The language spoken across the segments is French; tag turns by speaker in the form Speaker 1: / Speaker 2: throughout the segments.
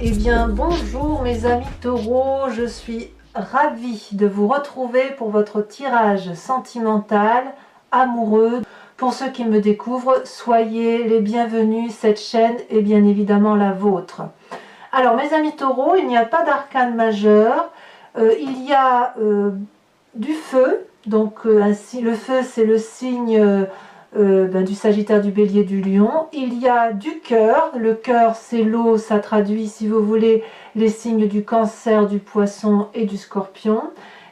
Speaker 1: Eh bien, bonjour mes amis taureaux, je suis ravie de vous retrouver pour votre tirage sentimental, amoureux. Pour ceux qui me découvrent, soyez les bienvenus, cette chaîne est bien évidemment la vôtre. Alors mes amis taureaux, il n'y a pas d'arcane majeur, il y a du feu, donc le feu c'est le signe du Sagittaire, du Bélier, du Lion. Il y a du cœur, le cœur c'est l'eau, ça traduit si vous voulez les signes du Cancer, du Poisson et du Scorpion.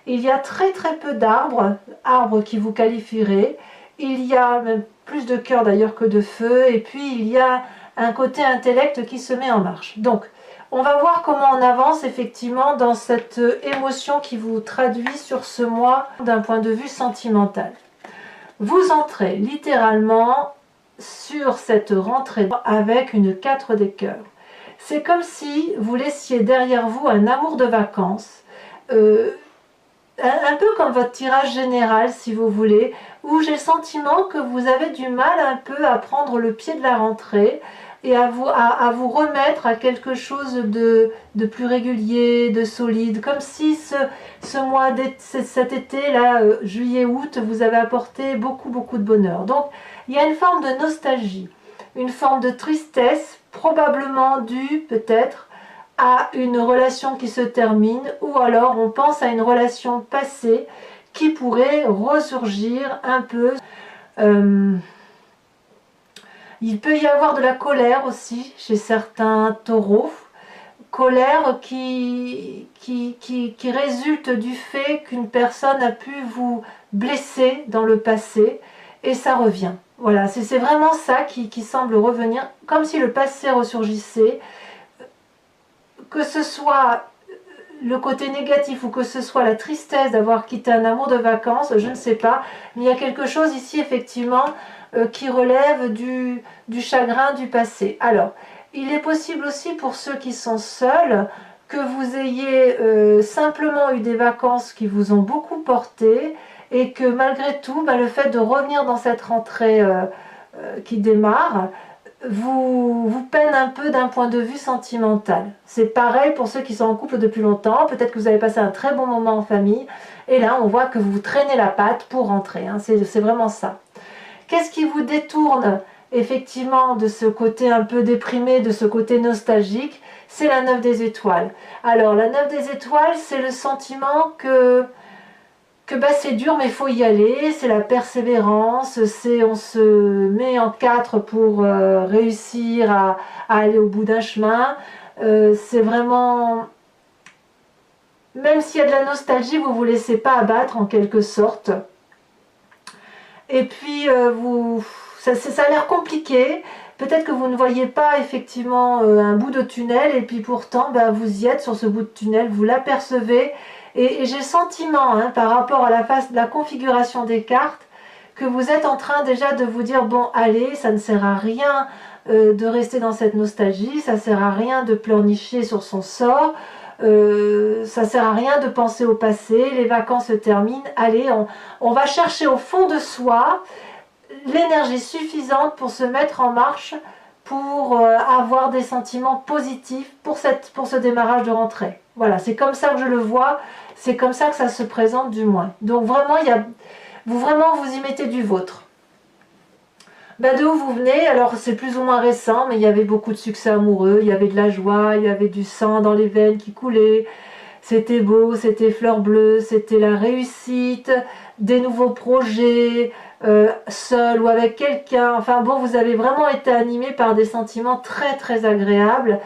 Speaker 1: Il y a très peu d'arbres, arbres qui vous qualifieraient. Il y a même plus de cœur d'ailleurs que de feu, et puis il y a un côté intellect qui se met en marche. Donc on va voir comment on avance effectivement dans cette émotion qui vous traduit sur ce mois d'un point de vue sentimental. Vous entrez littéralement sur cette rentrée avec une 4 des cœurs. C'est comme si vous laissiez derrière vous un amour de vacances, un peu comme votre tirage général si vous voulez, où j'ai le sentiment que vous avez du mal un peu à prendre le pied de la rentrée et à vous remettre à quelque chose de plus régulier, de solide, comme si ce mois, cet été là, juillet-août, vous avez apporté beaucoup de bonheur. Donc il y a une forme de nostalgie, une forme de tristesse, probablement due peut-être à une relation qui se termine, ou alors on pense à une relation passée qui pourrait ressurgir un peu. Il peut y avoir de la colère aussi chez certains taureaux, colère qui résulte du fait qu'une personne a pu vous blesser dans le passé et ça revient. Voilà, c'est vraiment ça qui semble revenir, comme si le passé ressurgissait, que ce soit le côté négatif ou que ce soit la tristesse d'avoir quitté un amour de vacances, je ne sais pas, mais il y a quelque chose ici effectivement qui relève du chagrin du passé. Alors, il est possible aussi pour ceux qui sont seuls que vous ayez simplement eu des vacances qui vous ont beaucoup porté et que malgré tout, le fait de revenir dans cette rentrée qui démarre, vous peine un peu d'un point de vue sentimental. C'est pareil pour ceux qui sont en couple depuis longtemps, peut-être que vous avez passé un très bon moment en famille, et là on voit que vous traînez la patte pour rentrer, hein. C'est vraiment ça. Qu'est-ce qui vous détourne effectivement de ce côté un peu déprimé, de ce côté nostalgique? C'est la 9 des étoiles. Alors la 9 des étoiles, c'est le sentiment que c'est dur mais il faut y aller, c'est la persévérance, c'est on se met en quatre pour réussir à aller au bout d'un chemin. C'est vraiment, même s'il y a de la nostalgie, vous ne vous laissez pas abattre en quelque sorte. Et puis ça a l'air compliqué, peut-être que vous ne voyez pas effectivement un bout de tunnel, et puis pourtant vous y êtes sur ce bout de tunnel, vous l'apercevez. Et j'ai le sentiment, hein, par rapport à la configuration des cartes, que vous êtes en train déjà de vous dire, bon allez, ça ne sert à rien de rester dans cette nostalgie, ça ne sert à rien de pleurnicher sur son sort, ça ne sert à rien de penser au passé, les vacances se terminent, allez, on va chercher au fond de soi l'énergie suffisante pour se mettre en marche, pour avoir des sentiments positifs pour ce démarrage de rentrée. Voilà, c'est comme ça que je le vois, c'est comme ça que ça se présente du moins. Donc vraiment, vous y mettez du vôtre. D'où vous venez? Alors c'est plus ou moins récent, mais il y avait beaucoup de succès amoureux, il y avait de la joie, il y avait du sang dans les veines qui coulait, c'était beau, c'était fleur bleue, c'était la réussite, des nouveaux projets, seul ou avec quelqu'un. Enfin bon, vous avez vraiment été animé par des sentiments très agréables.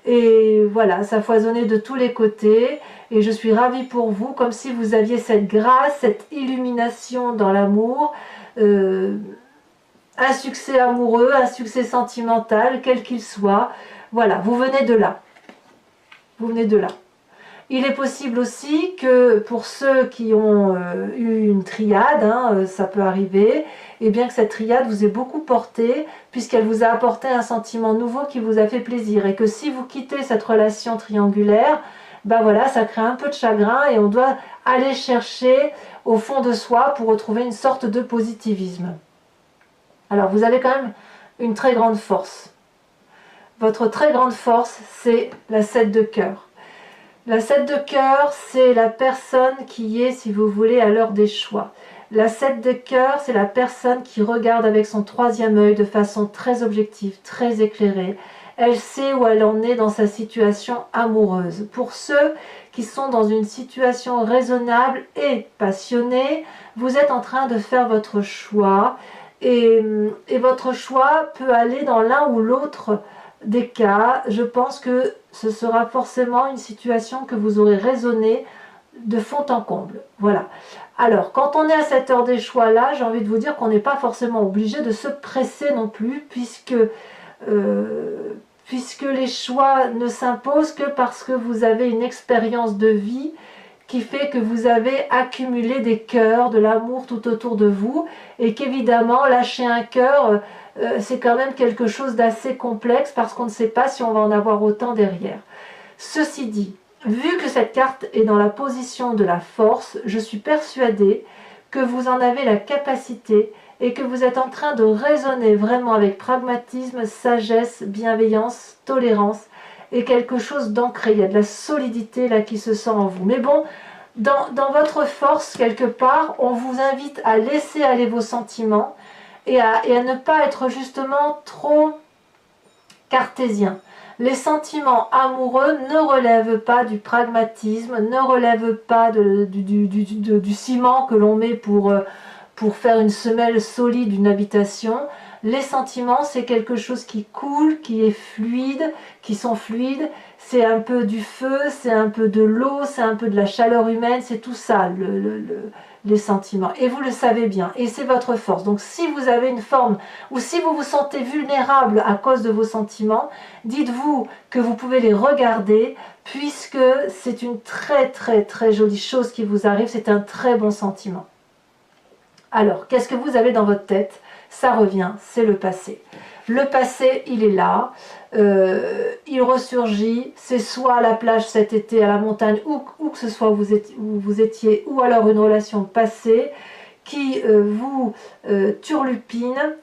Speaker 1: Et voilà, ça foisonnait de tous les côtés. Et je suis ravie pour vous, comme si vous aviez cette grâce, cette illumination dans l'amour. Un succès amoureux, un succès sentimental, quel qu'il soit. Voilà, vous venez de là. Vous venez de là. Il est possible aussi que pour ceux qui ont eu une triade, hein, ça peut arriver, et bien que cette triade vous ait beaucoup porté, puisqu'elle vous a apporté un sentiment nouveau qui vous a fait plaisir, et que si vous quittez cette relation triangulaire, voilà, ça crée un peu de chagrin, et on doit aller chercher au fond de soi pour retrouver une sorte de positivisme. Alors vous avez quand même une très grande force. votre très grande force, c'est la 7 de cœur. La 7 de cœur, c'est la personne qui est, si vous voulez, à l'heure des choix. La 7 de cœur, c'est la personne qui regarde avec son troisième œil de façon très objective, très éclairée. Elle sait où elle en est dans sa situation amoureuse. Pour ceux qui sont dans une situation raisonnable et passionnée, vous êtes en train de faire votre choix et votre choix peut aller dans l'un ou l'autre des cas. Je pense que ce sera forcément une situation que vous aurez raisonnée de fond en comble. Voilà. Alors, quand on est à cette heure des choix-là, j'ai envie de vous dire qu'on n'est pas forcément obligé de se presser non plus, puisque les choix ne s'imposent que parce que vous avez une expérience de vie qui fait que vous avez accumulé des cœurs, de l'amour tout autour de vous, et qu'évidemment, lâcher un cœur, c'est quand même quelque chose d'assez complexe, parce qu'on ne sait pas si on va en avoir autant derrière. Ceci dit, vu que cette carte est dans la position de la force, je suis persuadée que vous en avez la capacité et que vous êtes en train de raisonner vraiment avec pragmatisme, sagesse, bienveillance, tolérance et quelque chose d'ancré. Il y a de la solidité là qui se sent en vous. Mais bon, dans votre force, quelque part, on vous invite à laisser aller vos sentiments et à ne pas être justement trop cartésien. Les sentiments amoureux ne relèvent pas du pragmatisme, ne relèvent pas du ciment que l'on met pour faire une semelle solide d'une habitation. Les sentiments, c'est quelque chose qui coule, qui est fluide, qui sont fluides. C'est un peu du feu, c'est un peu de l'eau, c'est un peu de la chaleur humaine, c'est tout ça, les sentiments. Et vous le savez bien, et c'est votre force. Donc si vous avez une forme, ou si vous vous sentez vulnérable à cause de vos sentiments, dites-vous que vous pouvez les regarder, puisque c'est une très très très jolie chose qui vous arrive, c'est un très bon sentiment. Alors, qu'est-ce que vous avez dans votre tête? Ça revient, c'est le passé. Le passé, il est là, il ressurgit, c'est soit à la plage cet été, à la montagne, où que ce soit où vous étiez, ou alors une relation passée qui vous turlupine,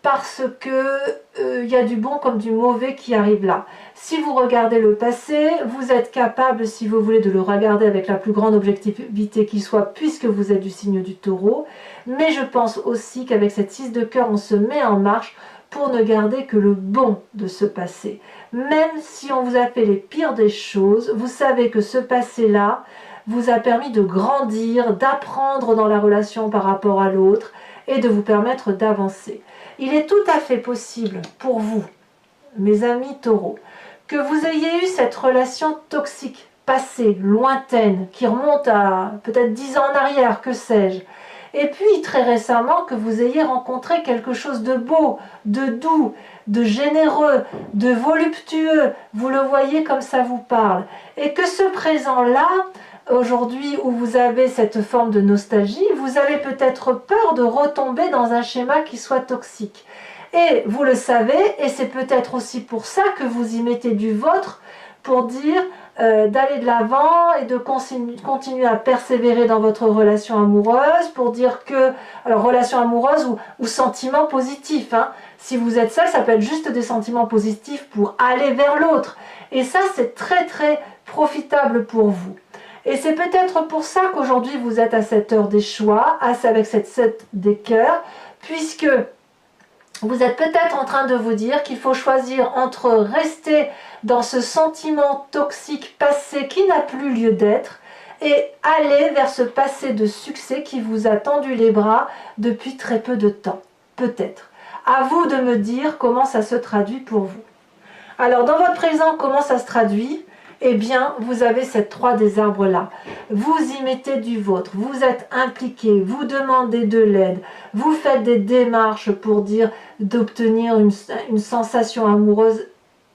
Speaker 1: parce que y a du bon comme du mauvais qui arrive là. Si vous regardez le passé, vous êtes capable, si vous voulez, de le regarder avec la plus grande objectivité qui soit, puisque vous êtes du signe du Taureau. Mais je pense aussi qu'avec cette 6 de cœur, on se met en marche pour ne garder que le bon de ce passé. Même si on vous a fait les pires des choses, vous savez que ce passé-là vous a permis de grandir, d'apprendre dans la relation par rapport à l'autre et de vous permettre d'avancer. Il est tout à fait possible pour vous, mes amis taureaux, que vous ayez eu cette relation toxique, passée, lointaine, qui remonte à peut-être 10 ans en arrière, que sais-je. Et puis très récemment que vous ayez rencontré quelque chose de beau, de doux, de généreux, de voluptueux. Vous le voyez comme ça vous parle. Et que ce présent-là, aujourd'hui où vous avez cette forme de nostalgie, vous avez peut-être peur de retomber dans un schéma qui soit toxique. Et vous le savez, et c'est peut-être aussi pour ça que vous y mettez du vôtre, pour dire d'aller de l'avant et de continuer à persévérer dans votre relation amoureuse, pour dire que, alors relation amoureuse ou sentiments positifs, hein. Si vous êtes seul, ça peut être juste des sentiments positifs pour aller vers l'autre. Et ça, c'est très très profitable pour vous. Et c'est peut-être pour ça qu'aujourd'hui vous êtes à cette heure des choix, avec cette 7 des cœurs, puisque vous êtes peut-être en train de vous dire qu'il faut choisir entre rester dans ce sentiment toxique passé qui n'a plus lieu d'être et aller vers ce passé de succès qui vous a tendu les bras depuis très peu de temps. Peut-être. À vous de me dire comment ça se traduit pour vous. Alors dans votre présent, comment ça se traduit ? Eh bien, vous avez cette 3 des arbres là. Vous y mettez du vôtre, vous êtes impliqué, vous demandez de l'aide, vous faites des démarches pour dire d'obtenir une sensation amoureuse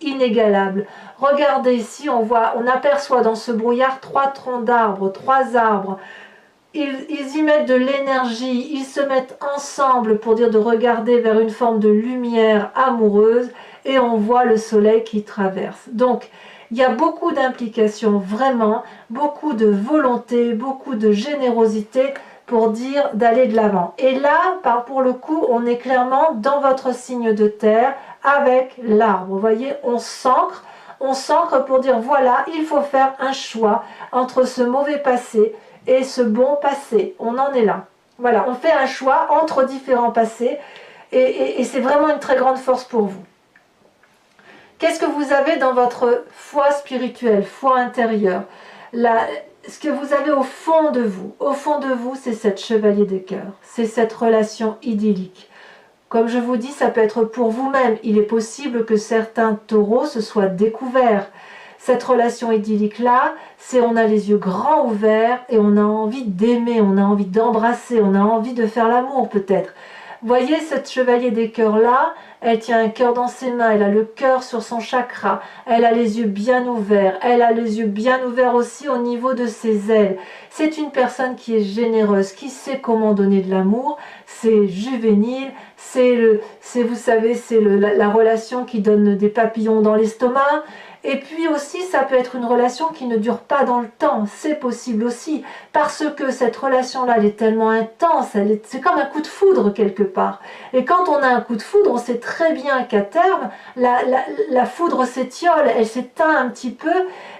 Speaker 1: inégalable. Regardez ici, on aperçoit dans ce brouillard 3 troncs d'arbres, 3 arbres. Ils y mettent de l'énergie, ils se mettent ensemble pour dire de regarder vers une forme de lumière amoureuse et on voit le soleil qui traverse. Donc, il y a beaucoup d'implications, vraiment, beaucoup de volonté, beaucoup de générosité pour dire d'aller de l'avant. Et là, pour le coup, on est clairement dans votre signe de terre, avec l'arbre. Vous voyez, on s'ancre pour dire voilà, il faut faire un choix entre ce mauvais passé et ce bon passé. On en est là. Voilà, on fait un choix entre différents passés et c'est vraiment une très grande force pour vous. Qu'est-ce que vous avez dans votre foi spirituelle, foi intérieure? Ce que vous avez au fond de vous, c'est cette chevalier des cœurs, c'est cette relation idyllique. Comme je vous dis, ça peut être pour vous-même. Il est possible que certains taureaux se soient découverts. Cette relation idyllique-là, c'est on a les yeux grands ouverts et on a envie d'aimer, on a envie d'embrasser, on a envie de faire l'amour peut-être. Voyez cette chevalier des cœurs-là, elle tient un cœur dans ses mains, elle a le cœur sur son chakra, elle a les yeux bien ouverts, elle a les yeux bien ouverts aussi au niveau de ses ailes. C'est une personne qui est généreuse, qui sait comment donner de l'amour, c'est juvénile, vous savez, c'est la relation qui donne des papillons dans l'estomac. Et puis aussi, ça peut être une relation qui ne dure pas dans le temps, c'est possible aussi, parce que cette relation-là, elle est tellement intense, c'est comme un coup de foudre quelque part. Et quand on a un coup de foudre, on sait très bien qu'à terme, la foudre s'étiole, elle s'éteint un petit peu,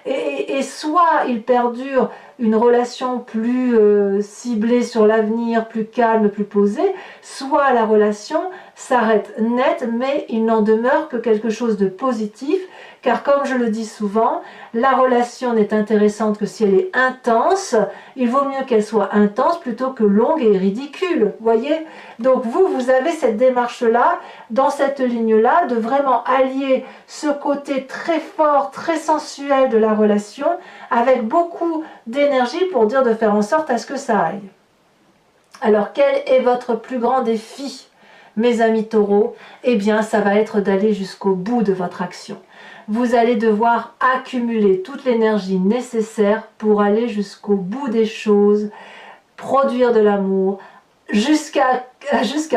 Speaker 1: et soit il perdure une relation plus ciblée sur l'avenir, plus calme, plus posée, soit la relation s'arrête net, mais il n'en demeure que quelque chose de positif, car comme je le dis souvent, la relation n'est intéressante que si elle est intense. Il vaut mieux qu'elle soit intense plutôt que longue et ridicule, voyez. Donc vous avez cette démarche-là, dans cette ligne-là, de vraiment allier ce côté très fort, très sensuel de la relation, avec beaucoup d'énergie pour dire de faire en sorte à ce que ça aille. Alors quel est votre plus grand défi, mes amis taureaux? Eh bien, ça va être d'aller jusqu'au bout de votre action. Vous allez devoir accumuler toute l'énergie nécessaire pour aller jusqu'au bout des choses, produire de l'amour, jusqu'à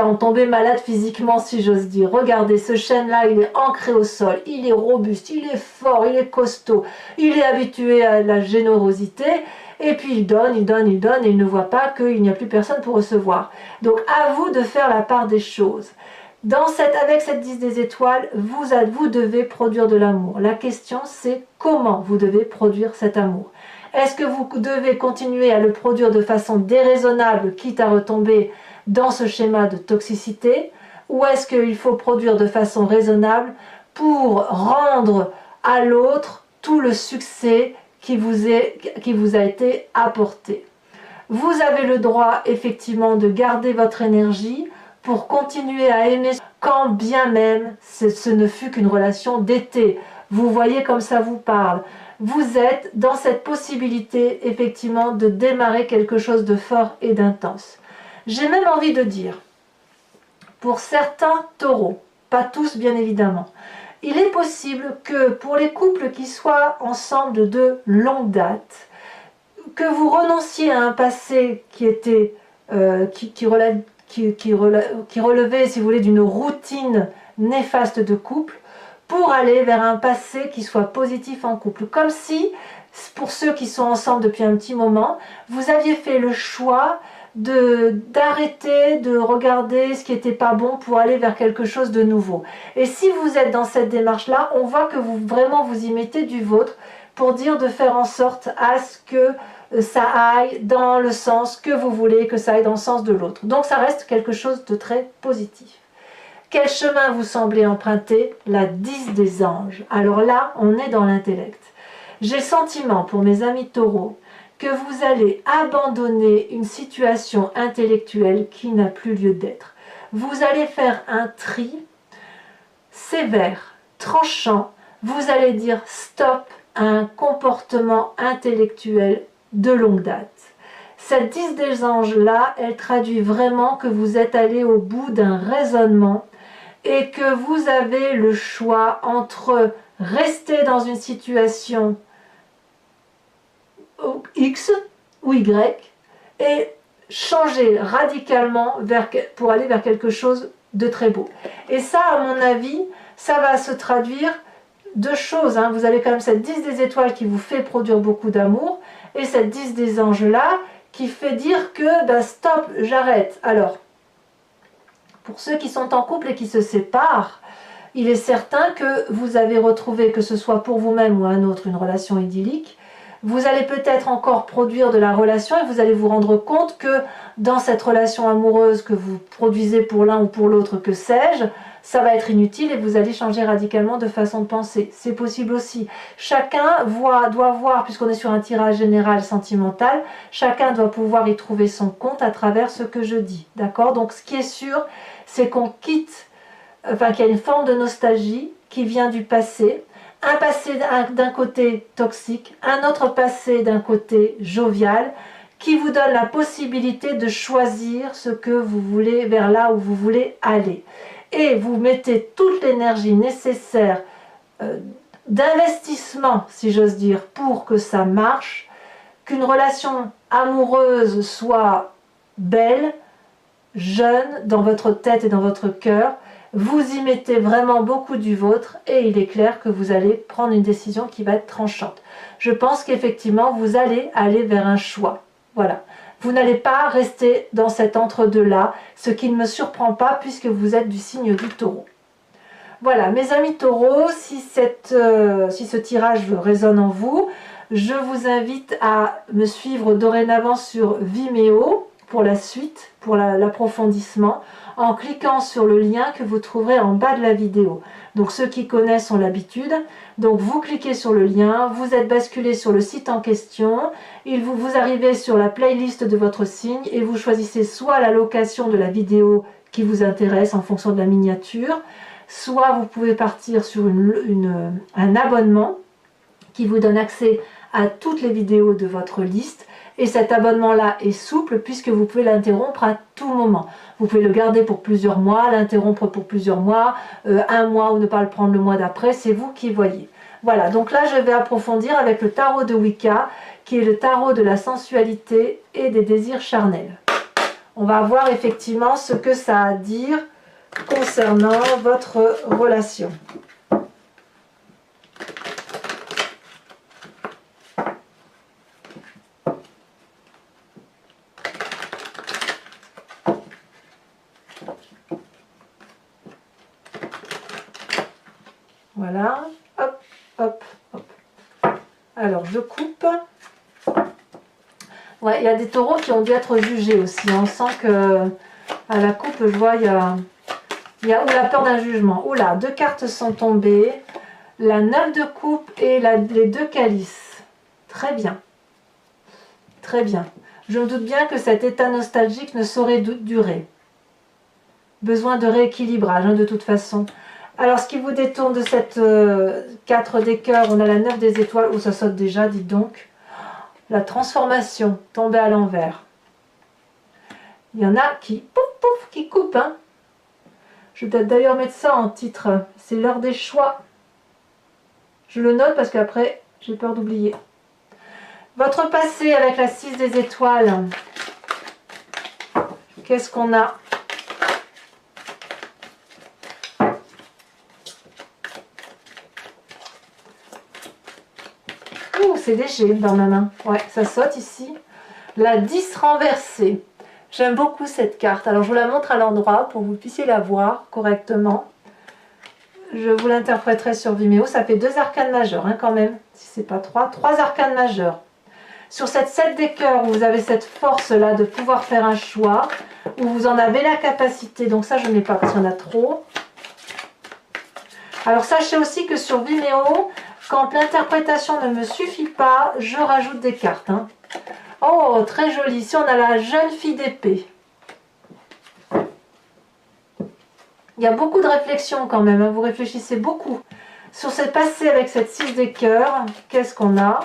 Speaker 1: en tomber malade physiquement, si j'ose dire. Regardez, ce chêne-là, il est ancré au sol, il est robuste, il est fort, il est costaud, il est habitué à la générosité, et puis il donne, et il ne voit pas qu'il n'y a plus personne pour recevoir. Donc à vous de faire la part des choses. Avec cette 10 des étoiles, vous devez produire de l'amour. La question, c'est comment vous devez produire cet amour. Est-ce que vous devez continuer à le produire de façon déraisonnable, quitte à retomber dans ce schéma de toxicité, ou est-ce qu'il faut produire de façon raisonnable pour rendre à l'autre tout le succès qui vous a été apporté? Vous avez le droit effectivement de garder votre énergie pour continuer à aimer quand bien même ce ne fut qu'une relation d'été. Vous voyez comme ça vous parle. Vous êtes dans cette possibilité effectivement de démarrer quelque chose de fort et d'intense. J'ai même envie de dire, pour certains taureaux, pas tous bien évidemment, il est possible que pour les couples qui soient ensemble de longue date, que vous renonciez à un passé qui était qui relevait, si vous voulez, d'une routine néfaste de couple, pour aller vers un passé qui soit positif en couple. Comme si, pour ceux qui sont ensemble depuis un petit moment, vous aviez fait le choix d'arrêter de regarder ce qui n'était pas bon pour aller vers quelque chose de nouveau. Et si vous êtes dans cette démarche-là, on voit que vous vraiment vous y mettez du vôtre pour dire de faire en sorte à ce que ça aille dans le sens que vous voulez, que ça aille dans le sens de l'autre. Donc ça reste quelque chose de très positif. Quel chemin vous semblez emprunter? La 10 des anges. Alors là, on est dans l'intellect. J'ai le sentiment, pour mes amis taureaux, que vous allez abandonner une situation intellectuelle qui n'a plus lieu d'être. Vous allez faire un tri sévère, tranchant. Vous allez dire stop à un comportement intellectuel de longue date. Cette 10 des anges-là, elle traduit vraiment que vous êtes allé au bout d'un raisonnement et que vous avez le choix entre rester dans une situation X ou Y et changer radicalement pour aller vers quelque chose de très beau. Et ça, à mon avis, ça va se traduire deux choses. Vous avez quand même cette 10 des étoiles qui vous fait produire beaucoup d'amour et cette 10 des anges-là qui fait dire que stop, j'arrête. Alors, pour ceux qui sont en couple et qui se séparent, il est certain que vous avez retrouvé, que ce soit pour vous-même ou un autre, une relation idyllique. Vous allez peut-être encore produire de la relation et vous allez vous rendre compte que dans cette relation amoureuse que vous produisez pour l'un ou pour l'autre, que sais-je, ça va être inutile et vous allez changer radicalement de façon de penser. C'est possible aussi. Chacun doit voir, puisqu'on est sur un tirage général sentimental, chacun doit pouvoir y trouver son compte à travers ce que je dis. D'accord? Donc ce qui est sûr, c'est qu'on quitte, enfin qu'il y a une forme de nostalgie qui vient du passé. Un passé d'un côté toxique, un autre passé d'un côté jovial, qui vous donne la possibilité de choisir ce que vous voulez, vers là où vous voulez aller. Et vous mettez toute l'énergie nécessaire d'investissement, si j'ose dire, pour que ça marche, qu'une relation amoureuse soit belle, jeune, dans votre tête et dans votre cœur. Vous y mettez vraiment beaucoup du vôtre et il est clair que vous allez prendre une décision qui va être tranchante. Je pense qu'effectivement, vous allez aller vers un choix. Voilà. Vous n'allez pas rester dans cet entre-deux-là, ce qui ne me surprend pas puisque vous êtes du signe du Taureau. Voilà, mes amis Taureaux, si ce tirage résonne en vous, je vous invite à me suivre dorénavant sur Vimeo pour la suite, pour l'approfondissement, en cliquant sur le lien que vous trouverez en bas de la vidéo. Donc ceux qui connaissent ont l'habitude. Donc vous cliquez sur le lien, vous êtes basculé sur le site en question, vous arrivez sur la playlist de votre signe et vous choisissez soit la location de la vidéo qui vous intéresse en fonction de la miniature, soit vous pouvez partir sur un abonnement qui vous donne accès à toutes les vidéos de votre liste. Et cet abonnement-là est souple puisque vous pouvez l'interrompre à tout moment. Vous pouvez le garder pour plusieurs mois, l'interrompre pour plusieurs mois, un mois ou ne pas le prendre le mois d'après, c'est vous qui voyez. Voilà, donc là je vais approfondir avec le tarot de Wicca, qui est le tarot de la sensualité et des désirs charnels. On va voir effectivement ce que ça a à dire concernant votre relation. Voilà, hop, hop, hop. Alors, je coupe. Ouais, il y a des taureaux qui ont dû être jugés aussi. On sent que à la coupe, je vois, il y a la peur d'un jugement. Oula, 2 cartes sont tombées. La 9 de coupe et les 2 calices. Très bien. Très bien. Je me doute bien que cet état nostalgique ne saurait durer. Besoin de rééquilibrage, hein, de toute façon. Alors, ce qui vous détourne de cette 4 des cœurs, on a la 9 des étoiles. Oh, ça saute déjà, dites donc. La transformation, tombée à l'envers. Il y en a qui, pouf, pouf, qui coupent. Hein. Je vais peut-être d'ailleurs mettre ça en titre. C'est l'heure des choix. Je le note parce qu'après, j'ai peur d'oublier. Votre passé avec la 6 des étoiles. Qu'est-ce qu'on a ? C'est léger dans ma main. Ouais, ça saute ici. La 10 renversée. J'aime beaucoup cette carte. Alors, je vous la montre à l'endroit pour que vous puissiez la voir correctement. Je vous l'interpréterai sur Vimeo. Ça fait 2 arcanes majeures, hein, quand même. Si c'est pas 3. 3 arcanes majeures. Sur cette 7 des cœurs, où vous avez cette force-là de pouvoir faire un choix, où vous en avez la capacité. Donc ça, je ne mets pas parce qu'il y en a trop. Alors, sachez aussi que sur Vimeo, quand l'interprétation ne me suffit pas, je rajoute des cartes. Hein. Oh, très joli. Ici, on a la jeune fille d'épée. Il y a beaucoup de réflexion quand même. Hein. Vous réfléchissez beaucoup. Sur cette passée avec cette 6 des cœurs, qu'est-ce qu'on a?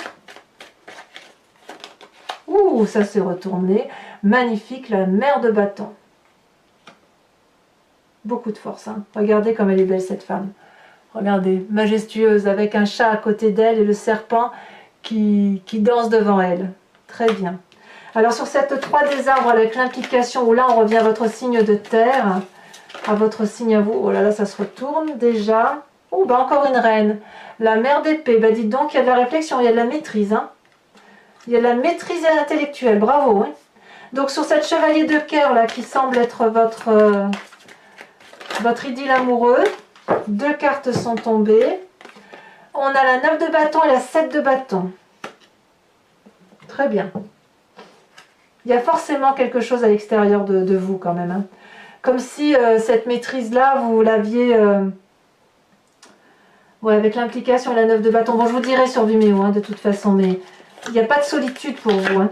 Speaker 1: Ouh, ça s'est retourné. Magnifique, la mère de bâton. Beaucoup de force. Hein. Regardez comme elle est belle, cette femme. Regardez, majestueuse, avec un chat à côté d'elle et le serpent qui danse devant elle. Très bien. Alors sur cette 3 des arbres avec l'implication, où là on revient à votre signe de terre, à votre signe à vous. Oh là là, ça se retourne déjà. Oh, bah encore une reine. La mère d'épée. Bah dites donc, il y a de la réflexion, il y a de la maîtrise. Hein. Il y a de la maîtrise intellectuelle, bravo. Hein. Donc sur cette chevalier de cœur là, qui semble être votre idylle amoureux, 2 cartes sont tombées. On a la 9 de bâton et la 7 de bâton. Très bien. Il y a forcément quelque chose à l'extérieur de vous quand même. Hein. Comme si cette maîtrise-là, vous l'aviez... ouais, avec l'implication et la 9 de bâton. Bon, je vous dirai sur Vimeo, hein, de toute façon, mais il n'y a pas de solitude pour vous. Hein.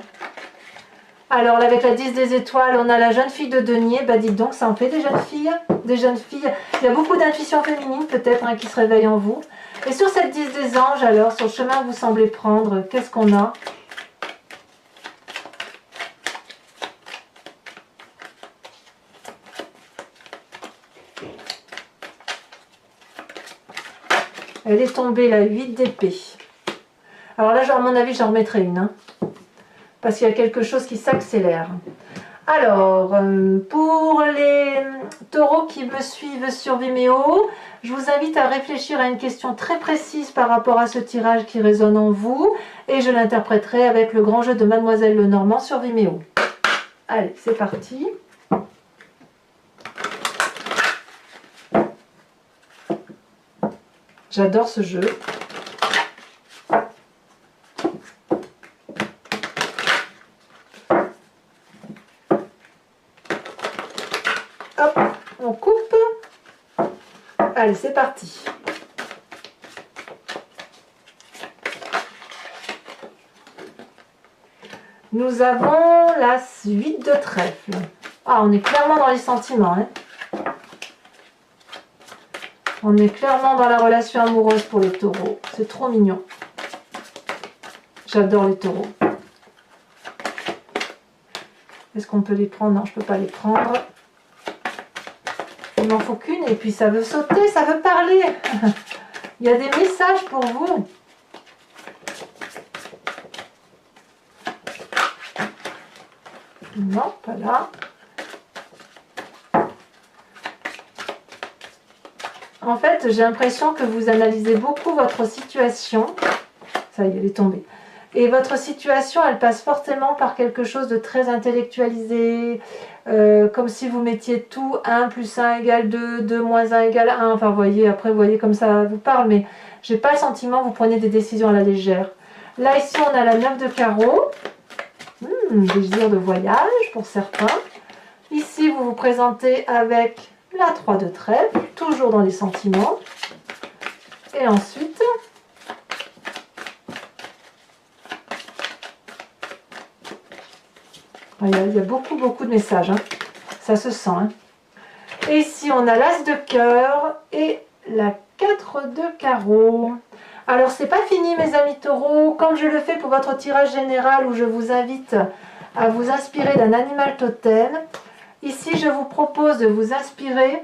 Speaker 1: Alors, là, avec la 10 des étoiles, on a la jeune fille de denier. Bah, dites donc, ça en fait des jeunes filles. Des jeunes filles. Il y a beaucoup d'intuition féminine, peut-être, hein, qui se réveille en vous. Et sur cette 10 des anges, alors, sur le chemin que vous semblez prendre, qu'est-ce qu'on a ? Elle est tombée, la 8 d'épée. Alors là, à mon avis, j'en remettrai une. Hein, parce qu'il y a quelque chose qui s'accélère. Alors, pour les taureaux qui me suivent sur Vimeo, je vous invite à réfléchir à une question très précise par rapport à ce tirage qui résonne en vous. Et je l'interpréterai avec le grand jeu de Mademoiselle Lenormand sur Vimeo. Allez, c'est parti. J'adore ce jeu. Hop, on coupe. Allez, c'est parti. Nous avons la 8 de trèfle. Ah, on est clairement dans les sentiments, hein. On est clairement dans la relation amoureuse pour les taureaux. C'est trop mignon. J'adore les taureaux. Est-ce qu'on peut les prendre? Non, je ne peux pas les prendre. Il m'en faut qu'une et puis ça veut sauter, ça veut parler. Il y a des messages pour vous. Non, pas là. En fait, j'ai l'impression que vous analysez beaucoup votre situation. Ça y est, elle est tombée. Et votre situation, elle passe fortement par quelque chose de très intellectualisé, comme si vous mettiez tout 1 plus 1 égale 2, 2 moins 1 égale 1. Enfin, vous voyez, après, vous voyez comme ça vous parle, mais j'ai pas le sentiment que vous prenez des décisions à la légère. Là, ici, on a la 9 de carreau. Désir de voyage pour certains. Ici, vous vous présentez avec la 3 de trèfle, toujours dans les sentiments. Et ensuite, il y a beaucoup de messages, hein. Ça se sent. Hein. Et ici, on a l'as de cœur et la 4 de carreau. Alors, c'est pas fini, mes amis taureaux. Comme je le fais pour votre tirage général où je vous invite à vous inspirer d'un animal totem, ici, je vous propose de vous inspirer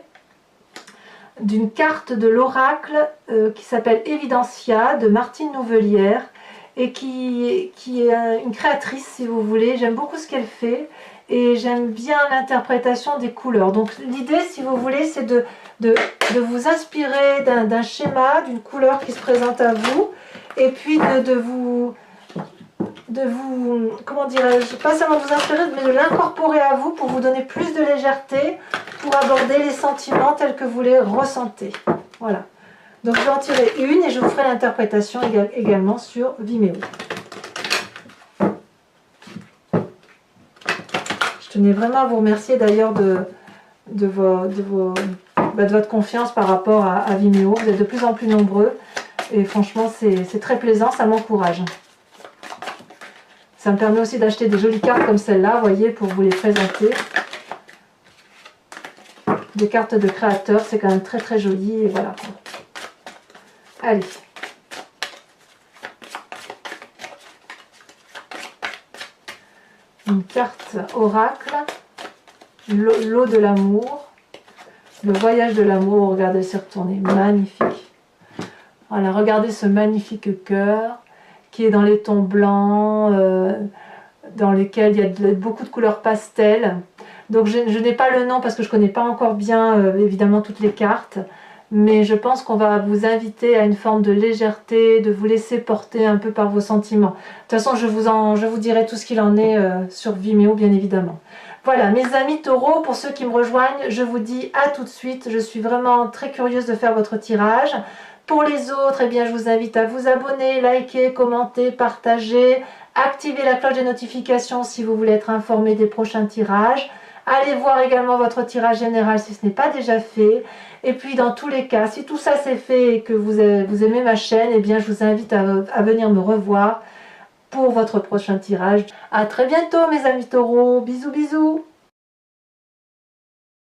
Speaker 1: d'une carte de l'oracle qui s'appelle Evidencia de Martine Nouvelière et qui est une créatrice, si vous voulez. J'aime beaucoup ce qu'elle fait et j'aime bien l'interprétation des couleurs. Donc l'idée, si vous voulez, c'est de vous inspirer d'un schéma, d'une couleur qui se présente à vous et puis de vous comment dirais-je, pas seulement de vous inspirer, mais de l'incorporer à vous pour vous donner plus de légèreté, pour aborder les sentiments tels que vous les ressentez. Voilà. Donc je vais en tirer une et je vous ferai l'interprétation également sur Vimeo. Je tenais vraiment à vous remercier d'ailleurs de votre confiance par rapport à Vimeo. Vous êtes de plus en plus nombreux et franchement c'est très plaisant, ça m'encourage. Ça me permet aussi d'acheter des jolies cartes comme celle-là, vous voyez, pour vous les présenter. Des cartes de créateurs, c'est quand même très joli. Et voilà. Allez. Une carte oracle. L'eau de l'amour. Le voyage de l'amour. Regardez, c'est retourné. Magnifique. Voilà, regardez ce magnifique cœur qui est dans les tons blancs, dans lesquels il y a beaucoup de couleurs pastel. Donc je n'ai pas le nom parce que je ne connais pas encore bien évidemment toutes les cartes, mais je pense qu'on va vous inviter à une forme de légèreté, de vous laisser porter un peu par vos sentiments. De toute façon, je vous dirai tout ce qu'il en est sur Vimeo, bien évidemment. Voilà, mes amis taureaux, pour ceux qui me rejoignent, je vous dis à tout de suite. Je suis vraiment très curieuse de faire votre tirage. Pour les autres, eh bien, je vous invite à vous abonner, liker, commenter, partager, activer la cloche des notifications si vous voulez être informé des prochains tirages. Allez voir également votre tirage général si ce n'est pas déjà fait. Et puis dans tous les cas, si tout ça c'est fait et que vous aimez ma chaîne, eh bien, je vous invite à venir me revoir pour votre prochain tirage. À très bientôt mes amis taureaux, bisous bisous.